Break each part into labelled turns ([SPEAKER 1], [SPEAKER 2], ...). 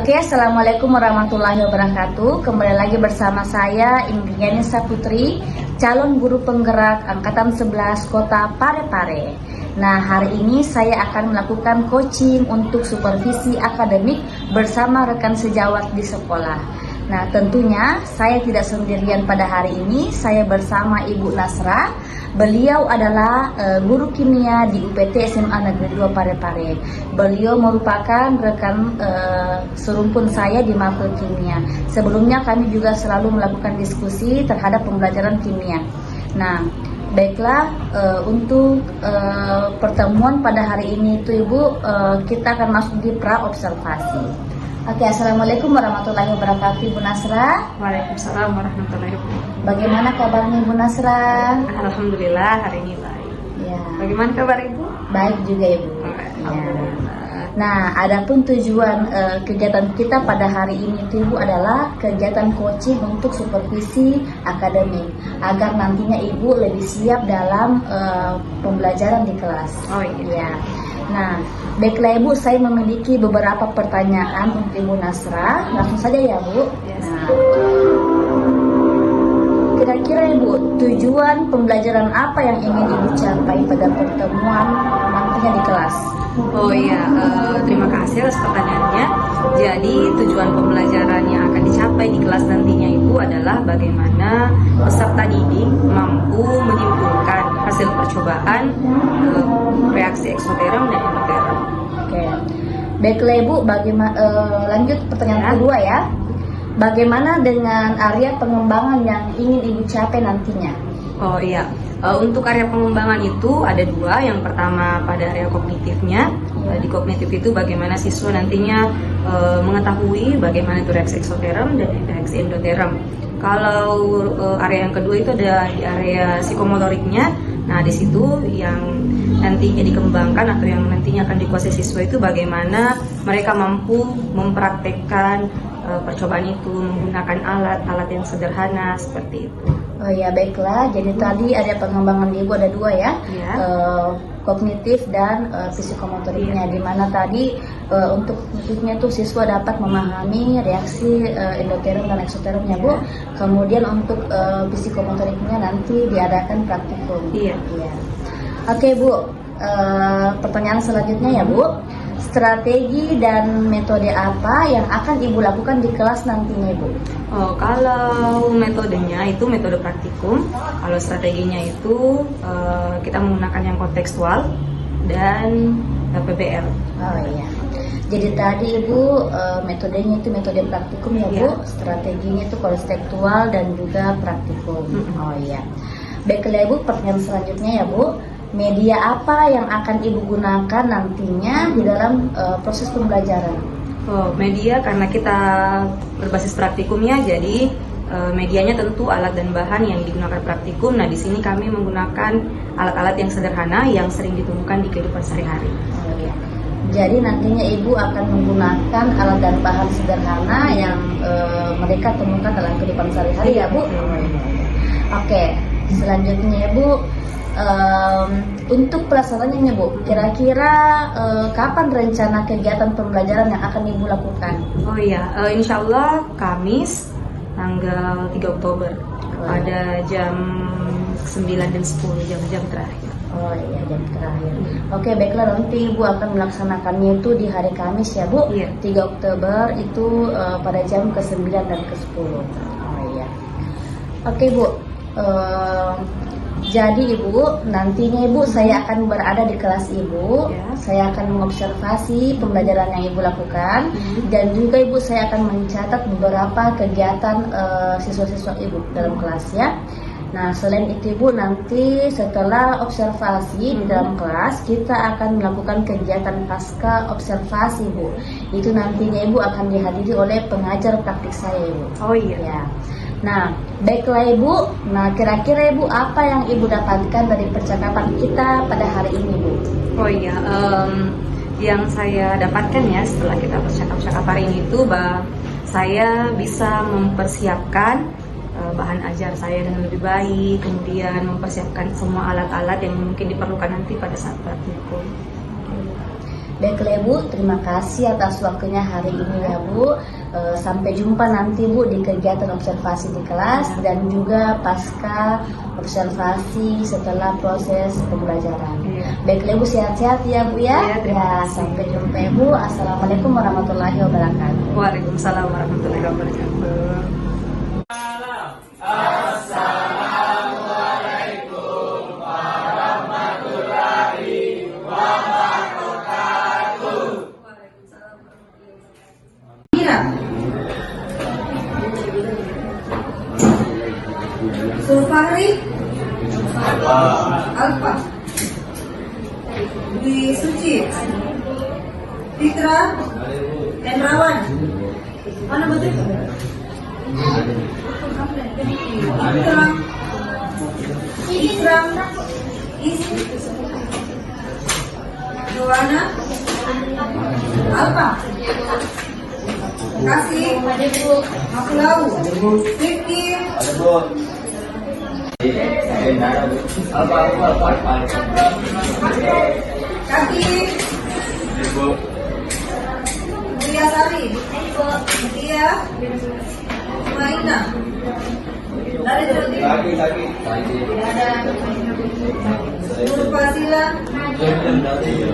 [SPEAKER 1] Oke, Assalamualaikum warahmatullahi wabarakatuh. Kembali lagi bersama saya Indriani Saputri, calon guru penggerak Angkatan 11 Kota Parepare. Nah, hari ini saya akan melakukan coaching untuk supervisi akademik bersama rekan sejawat di sekolah. Nah, tentunya saya tidak sendirian pada hari ini, saya bersama Ibu Nasra. Beliau adalah guru kimia di UPT SMA Negeri 2 Parepare. Beliau merupakan rekan serumpun saya di mapel kimia. Sebelumnya kami juga selalu melakukan diskusi terhadap pembelajaran kimia. Nah, baiklah, untuk pertemuan pada hari ini itu Ibu, kita akan masuk di pra-observasi. Oke, Assalamualaikum warahmatullahi wabarakatuh, Ibu Nasra.
[SPEAKER 2] Waalaikumsalam warahmatullahi wabarakatuh.
[SPEAKER 1] Bagaimana kabarnya Ibu Nasra?
[SPEAKER 2] Alhamdulillah hari ini baik.
[SPEAKER 1] Ya.
[SPEAKER 2] Bagaimana kabar Ibu?
[SPEAKER 1] Baik juga Ibu.
[SPEAKER 2] Alhamdulillah.
[SPEAKER 1] Nah, adapun tujuan kegiatan kita pada hari ini itu Ibu adalah kegiatan coaching untuk supervisi akademik agar nantinya Ibu lebih siap dalam pembelajaran di kelas.
[SPEAKER 2] Oh iya.
[SPEAKER 1] Ya. Nah, baiklah Ibu, saya memiliki beberapa pertanyaan untuk Ibu Nasra. Langsung saja ya Bu.
[SPEAKER 2] Yes.
[SPEAKER 1] Nah, kira-kira Ibu, tujuan pembelajaran apa yang ingin Ibu capai pada pertemuan nantinya di kelas?
[SPEAKER 2] Oh iya, terima kasih atas pertanyaannya. Jadi tujuan pembelajaran yang akan dicapai di kelas nantinya itu adalah bagaimana peserta didik mampu menyimpulkan hasil percobaan reaksi eksoterm dan endoterm.
[SPEAKER 1] Oke, baiklah Ibu, lanjut pertanyaan kedua ya. Bagaimana dengan area pengembangan yang ingin Ibu capai nantinya?
[SPEAKER 2] Oh iya, untuk area pengembangan itu ada dua. Yang pertama pada area kognitifnya. Di kognitif itu bagaimana siswa nantinya mengetahui bagaimana itu reaksi eksoterm dan reaksi endoterm. Kalau area yang kedua itu ada di area psikomotoriknya. Nah, di situ yang nantinya dikembangkan atau yang nantinya akan dikuasai siswa itu bagaimana mereka mampu mempraktekkan percobaan itu menggunakan alat-alat yang sederhana seperti itu.
[SPEAKER 1] Oh ya, baiklah. Jadi tadi ada pengembangan Ibu ada dua ya,
[SPEAKER 2] Ya.
[SPEAKER 1] Kognitif dan psikomotoriknya. Di mana tadi untuk kognitifnya tuh siswa dapat memahami reaksi endoterm dan eksotermnya Bu. Kemudian untuk psikomotoriknya nanti diadakan praktikum.
[SPEAKER 2] Iya.
[SPEAKER 1] Iya. Oke Bu, pertanyaan selanjutnya ya Bu. Strategi dan metode apa yang akan Ibu lakukan di kelas nantinya Ibu?
[SPEAKER 2] Oh, kalau metodenya itu metode praktikum. Kalau strateginya itu kita menggunakan yang kontekstual dan PBR.
[SPEAKER 1] Oh iya. Jadi tadi Ibu metodenya itu metode praktikum ya Bu,
[SPEAKER 2] Iya.
[SPEAKER 1] strateginya itu konseptual dan juga praktikum. Oh iya. Baiklah Ibu, pertanyaan selanjutnya ya Bu. Media apa yang akan Ibu gunakan nantinya di dalam proses pembelajaran?
[SPEAKER 2] Oh, media karena kita berbasis praktikumnya, jadi medianya tentu alat dan bahan yang digunakan praktikum. Nah, di sini kami menggunakan alat-alat yang sederhana yang sering ditemukan di kehidupan sehari-hari.
[SPEAKER 1] Oh iya. Jadi nantinya Ibu akan menggunakan alat dan bahan sederhana yang mereka temukan dalam kehidupan sehari-hari ya Bu. Oke, selanjutnya ya Bu. Untuk pelaksanaannya Bu, kira-kira kapan rencana kegiatan pembelajaran yang akan Ibu lakukan?
[SPEAKER 2] Oh iya, insya Allah Kamis tanggal 3 Oktober pada jam 9 dan 10, jam-jam terakhir.
[SPEAKER 1] Oh iya, jam terakhir. Oke, baiklah, nanti Ibu akan melaksanakannya itu di hari Kamis ya Bu.
[SPEAKER 2] Iya.
[SPEAKER 1] 3 Oktober itu pada jam ke-9 dan ke-10. Oh iya. Oke Bu, jadi Ibu, nantinya Ibu saya akan berada di kelas Ibu.
[SPEAKER 2] Ya.
[SPEAKER 1] Saya akan mengobservasi pembelajaran yang Ibu lakukan, dan juga Ibu saya akan mencatat beberapa kegiatan siswa-siswa Ibu dalam kelas ya. Nah, selain itu Ibu, nanti setelah observasi di dalam kelas kita akan melakukan kegiatan pasca observasi Bu. Itu nantinya Ibu akan dihadiri oleh pengajar praktik saya Ibu.
[SPEAKER 2] Oh iya.
[SPEAKER 1] Ya. Nah, baiklah Ibu. Nah, kira-kira Ibu apa yang Ibu dapatkan dari percakapan kita pada hari ini Bu?
[SPEAKER 2] Oh iya, yang saya dapatkan ya setelah kita bercakap-cakap hari ini itu bahwa saya bisa mempersiapkan bahan ajar saya dengan lebih baik, kemudian mempersiapkan semua alat-alat yang mungkin diperlukan nanti pada saat praktikum.
[SPEAKER 1] Baiklah Bu, terima kasih atas waktunya hari ini ya Bu. Sampai jumpa nanti Bu di kegiatan observasi di kelas dan juga pasca observasi setelah proses pembelajaran. Baiklah Bu, sehat-sehat ya Bu ya. Ya, sampai jumpa ya Bu. Assalamualaikum warahmatullahi wabarakatuh.
[SPEAKER 2] Waalaikumsalam warahmatullahi wabarakatuh. Mira. Sulfahri Alfa Dwi Suci Fitra Hendrawan. Mana betul? Ikram Joana Alfa Kasih Makulau Rifki Kaki Ria Sari Ria Maina dari lagi ada Nurfazila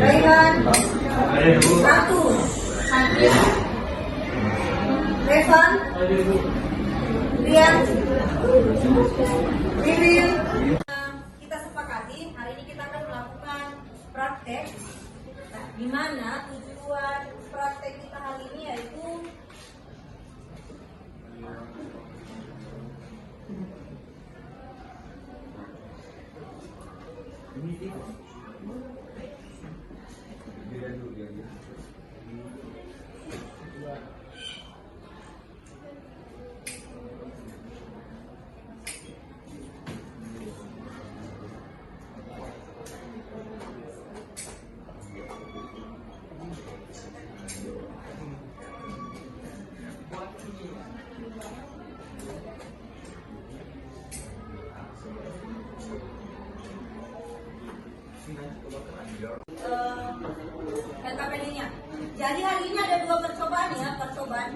[SPEAKER 2] Raihan Ratu Revan Rian Rivil. Kita sepakati hari ini kita akan melakukan praktek. Nah, di mana tujuan praktek kita hari ini yaitu LKPD-nya. Jadi hari ini ada dua percobaan ya. Percobaan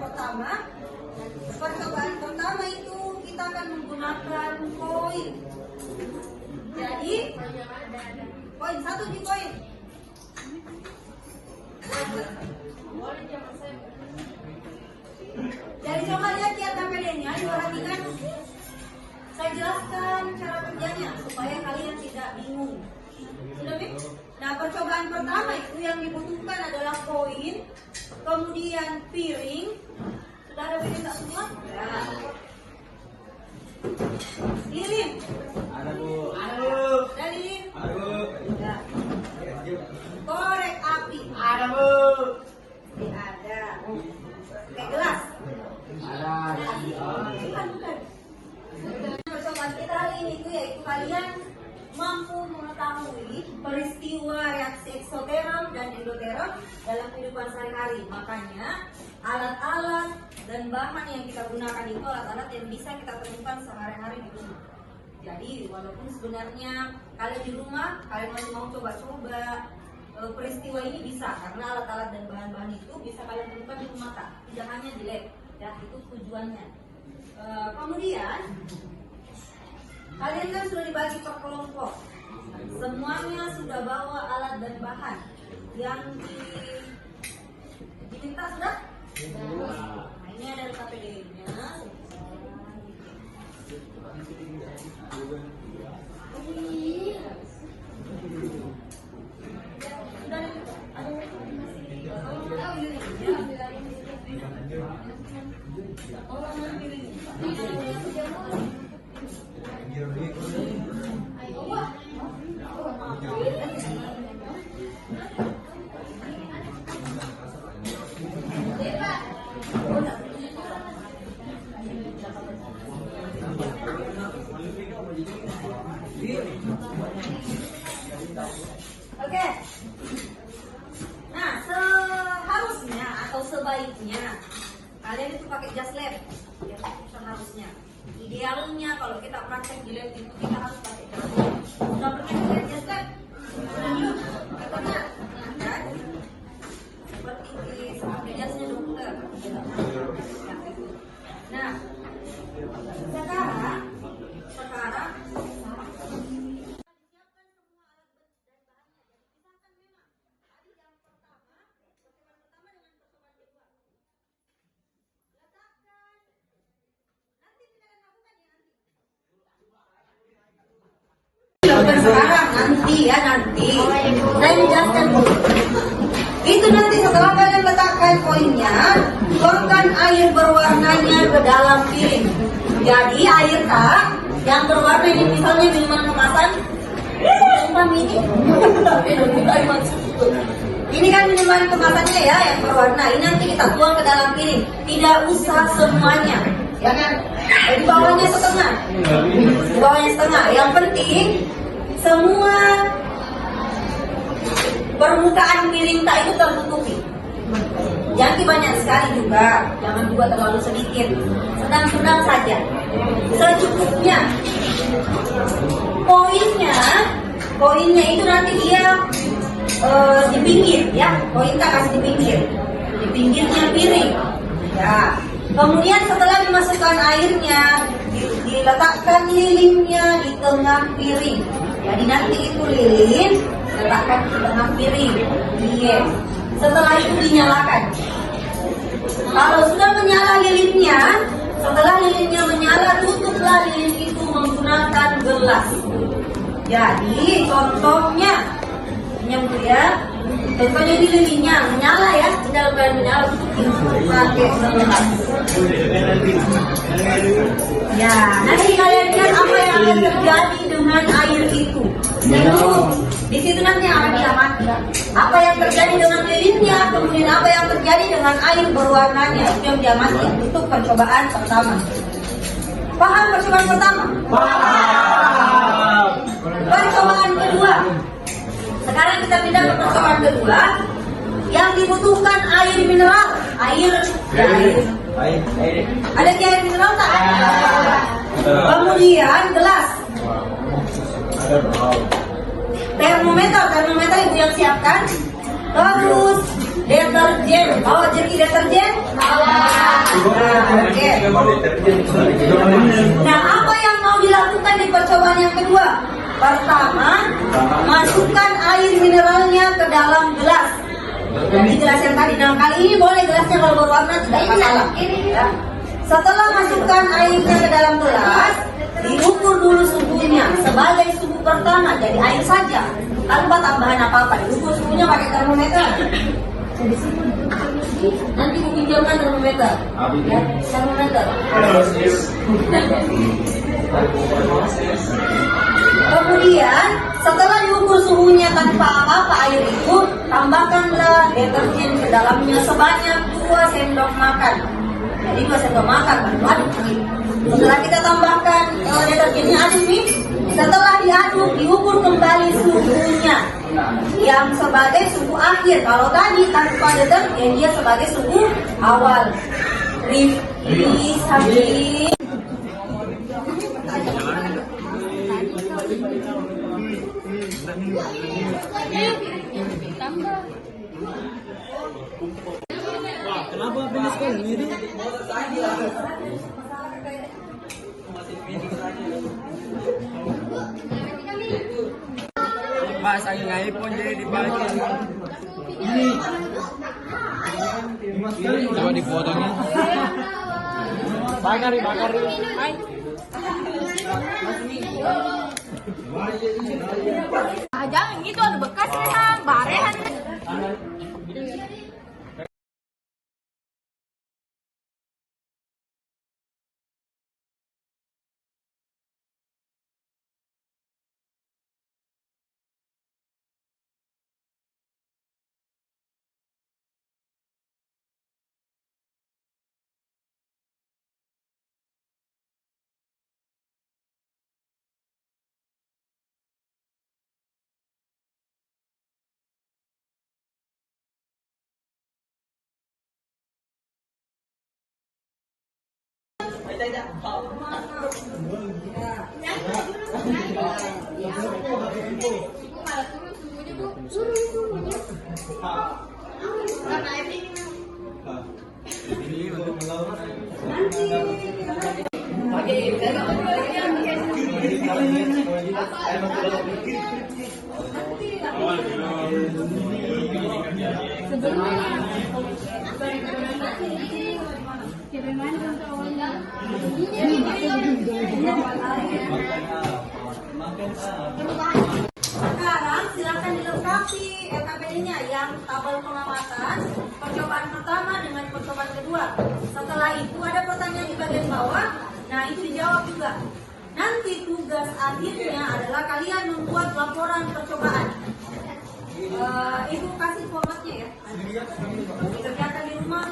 [SPEAKER 2] pertama itu kita akan menggunakan koin. Jadi koin satu di koin. Jadi coba lihat ya LKPD-nya, diperhatikan. Saya jelaskan cara kerjanya supaya kalian tidak bingung. Sudah, Bik? Nah, percobaan pertama itu yang dibutuhkan adalah koin, kemudian piring. Sudah ada piring tak semua? Ya. Lilin. Ada Bu. Ada lilin. Ada Bu. Ya. Korek api. Ada Bu. Ada. Kayak gelas. Ada. Bukan. Percobaan kita hari ini itu yaitu kalian mampu mengetahui peristiwa reaksi eksoterm dan endoterm dalam kehidupan sehari-hari. Makanya alat-alat dan bahan yang kita gunakan itu alat-alat yang bisa kita temukan sehari-hari di rumah. Jadi walaupun sebenarnya kalian di rumah kalian masih mau coba-coba peristiwa ini bisa, karena alat-alat dan bahan-bahan itu bisa kalian temukan di rumah, tidak hanya di lab. Ya, itu tujuannya. Kemudian kalian kan sudah dibagi per kelompok. Semuanya sudah bawa alat dan bahan yang diminta sudah? Nah, ini ada LKPD-nya. Oke. Nah, seharusnya atau sebaiknya kalian itu pakai jas lab. Ya, seharusnya. Idealnya kalau kita praktek di lab itu kita harus pakai jas lab. Sudah pernah pakai jas lab? Sudah belum? Katanya, kan?
[SPEAKER 3] nanti. Saya menjelaskan dulu. Itu nanti setelah kalian letakkan koinnya, tuangkan air berwarnanya ke dalam piring. Jadi air tak yang berwarna ini misalnya minuman kemasan. Ini kan minuman kemasannya ya yang berwarna. Ini nanti kita tuang ke dalam piring. Tidak usah semuanya, ya kan? Di bawahnya setengah. Di bawahnya setengah. Yang penting semua permukaan piring tak itu tertutupi. Jangan banyak sekali juga, jangan juga terlalu sedikit. Sedang-sedang saja, secukupnya. Koinnya itu nanti dia di pinggir, ya. Koin tak kasih di pinggirnya piring. Ya. Kemudian setelah dimasukkan airnya, diletakkan lilinnya di tengah piring. Jadi nanti itu lilin letakkan di tengah piring. Iya. Setelah itu dinyalakan. Kalau sudah menyala lilinnya, setelah lilinnya menyala, tutuplah lilin itu menggunakan gelas. Jadi contohnya, ya, contohnya di lilinnya menyala ya, dalam keadaan menyala tutup pakai gelas. Ya, nanti kalian lihat apa yang akan terjadi dengan air itu. Di situ nanti akan diamati apa yang terjadi dengan lilinnya, kemudian apa yang terjadi dengan air berwarnanya. Itu yang diamati untuk percobaan pertama. Paham percobaan pertama? Paham. Percobaan kedua. Sekarang kita pindah ke percobaan kedua. Yang dibutuhkan air mineral. Air. Ada di air mineral tak? Kemudian gelas. Termometer ibu yang siapkan. Terus deterjen. Bawa jerky deterjen. Oke. Nah, apa yang mau dilakukan di percobaan yang kedua? Pertama, masukkan air mineralnya ke dalam gelas. Jadi gelas yang tadi. Nah, kali ini boleh gelasnya kalau berwarna tidak masalah. Ya. Setelah masukkan airnya ke dalam gelas, diukur dulu suhunya sebagai suhu pertama, jadi air saja tanpa tambahan apa-apa. Diukur suhunya pakai termometer. Nanti aku pinjamkan termometer. Ya, termometer. Kemudian setelah diukur suhunya tanpa apa-apa air itu, tambahkanlah deterjen ke dalamnya sebanyak 2 sendok makan. Jadi 2 sendok makan baru aduk. Setelah kita tambahkan deterjennya aduk nih, setelah diaduk diukur kembali suhunya yang sebagai suhu akhir. Kalau tadi tanpa deterjen dia sebagai suhu awal. Review habis.
[SPEAKER 4] Kenapa pilih sekali ini? Pak, saya nge-iPhone jadi dibagi. Ini. Coba dipotongnya. Bakari.
[SPEAKER 5] Jangan gitu, ada bekas memang, barehan.
[SPEAKER 3] lengkapi LKPD-nya yang tabel pengamatan percobaan pertama dengan percobaan kedua. Setelah itu ada pertanyaan di bagian bawah, nah itu dijawab juga. Nanti tugas akhirnya adalah kalian membuat laporan percobaan. Ibu kasih formatnya ya. Dikerjakan di rumah.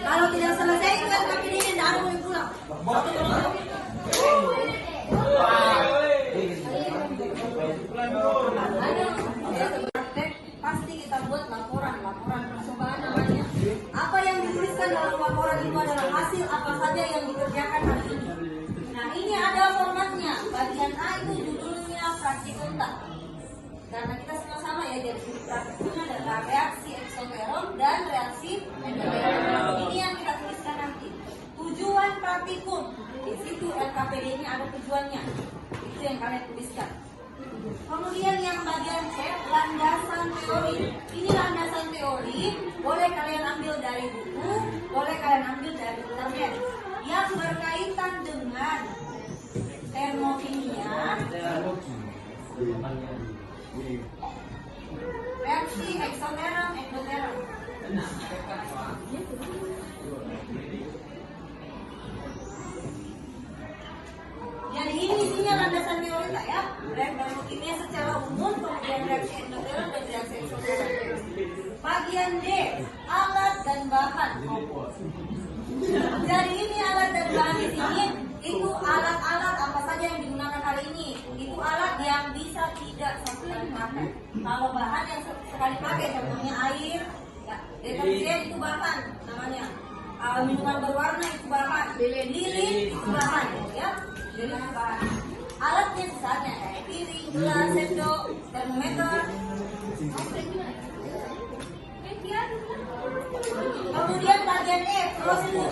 [SPEAKER 3] Kalau tidak selesai kan kami ini tidak ada boleh pulang. Pasti kita buat laporan percobaan namanya. Apa yang dituliskan dalam laporan itu adalah hasil apa saja yang dikerjakan hari ini. Nah ini ada formatnya. Bagian A itu judulnya praktikum tak. Karena kita sama-sama ya, jadi praktikumnya adalah reaksi eksoteron dan reaksi endoteron. Ini yang kita tuliskan nanti. Tujuan praktikum. Di situ LKPD-nya ada tujuannya. Itu yang kalian tuliskan. Kemudian yang bagian C, landasan teori. Ini landasan teori, boleh kalian ambil dari buku, boleh kalian ambil dari internet. Yang berkaitan dengan termokimia, reaksi eksoteron, endoteron. Jadi ini isinya landasan teori tak ya? Termokimia secara umum, kemudian reaksi endoteron dan reaksi eksoteron. Bagian D, alat dan bahan. Jadi ini alat dan bahan di sini itu alat-alat apa saja yang digunakan hari ini. Itu alat yang bisa tidak sekali pakai. Kalau bahan yang sekali pakai, contohnya air, ya, deterjen itu bahan namanya. Minuman berwarna itu bahan, lilin itu bahan, ya. Jadi bahan. Alatnya misalnya kayak piring, gelas, sendok, termometer. Kemudian bagian E, prosedur.